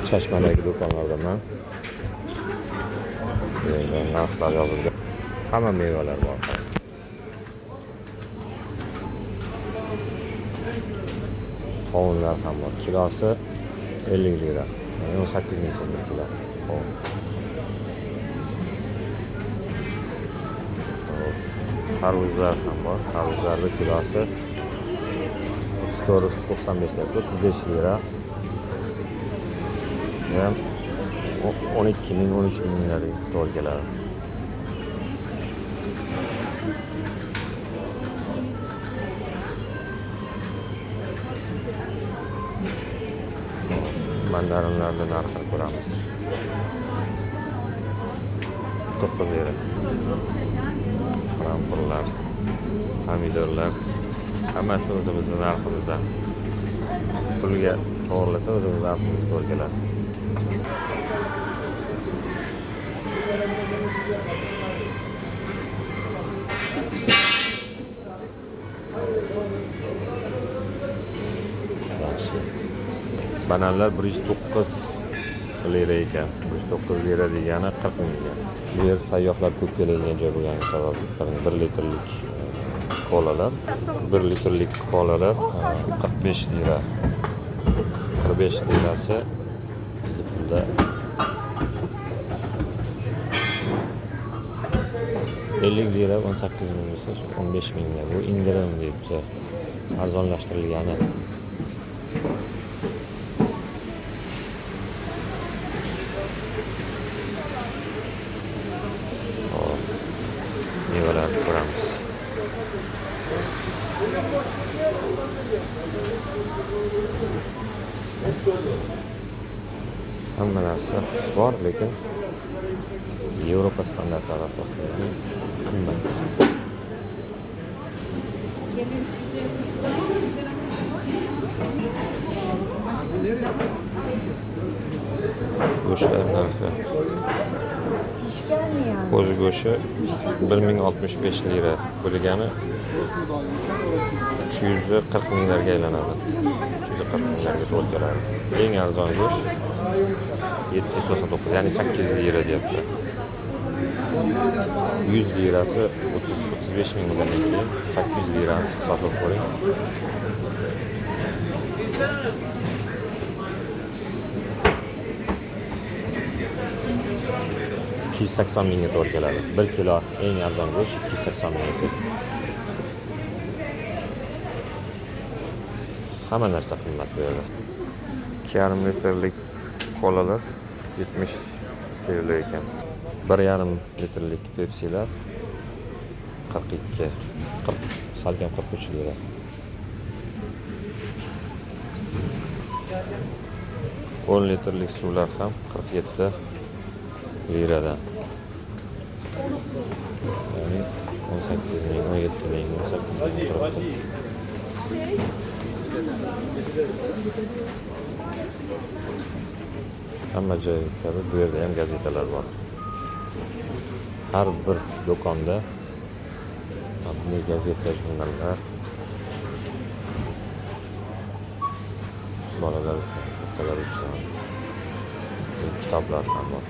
Chashmadagi do'konlardaman. Endi narxlar yozilgan. Hamma mevalar bor. Qovunlar ham bor. Kilosi 50 lira. 18 ming so'm kilo. Tarvuzlar ham bor. Tarvuzlarning kilosi 34.95 deyapti, 35 lira. Ham 12 ming, 13 minglarga to'g'ri keladi. Mandarinlarning narxini ko'ramiz. 9 lira. Qarampurlar, pomidorlar hammasi o'zimizning narximizda. Pulga to'g'rilasa o'zimizning narximizga to'g'ri keladi. Bananlar 109 lira ekan. 109 lira degani 40 ming ekan. Bu yer sayyohlar ko'p keladigan joy bo'lgani sabab 1 litrlik kolalar 45 lira. 45 lirasi bizning pulda 50 lira 18 ming bo'lsa 15 mingga. Bu indirim debdi. Arzonlashtirilgani. Mevalar ko'ramiz. Hamma narsa bor, lekin Yevropa standartlari asosida qimmat. Go'shtlar narxi. Qo'zi go'shti 1065 lira bo'lgani 340 minglarga aylanadi. 340 minglarga to'g'ri keladi. Eng arzon go'sht 799, ya'ni 8 lira deyapti. 100 lirasi 35 ming bo'lgandan keyin 800 lirani hisoblab ko'ring. 280 mingga to'g'ri keladi. 1 kilo eng arzon go'sht 280 ming. Hamma narsa qimmat bu yerda. 2,5 litrlik kolalar 70 TL ekan. 1,5 litrlik Pepsi'lar 42, 40, salkam 43 lira. On litrlik suvlar ham 47 liradan. Ya'ni 18 ming, 17 ming, 18 ming turibdi. Hamma joyda bu yerda ham gazetalar bor. Har bir do'konda bunday gazeta, jurnallar, bolalar uchun, kattalar uchun kitoblar ham bor.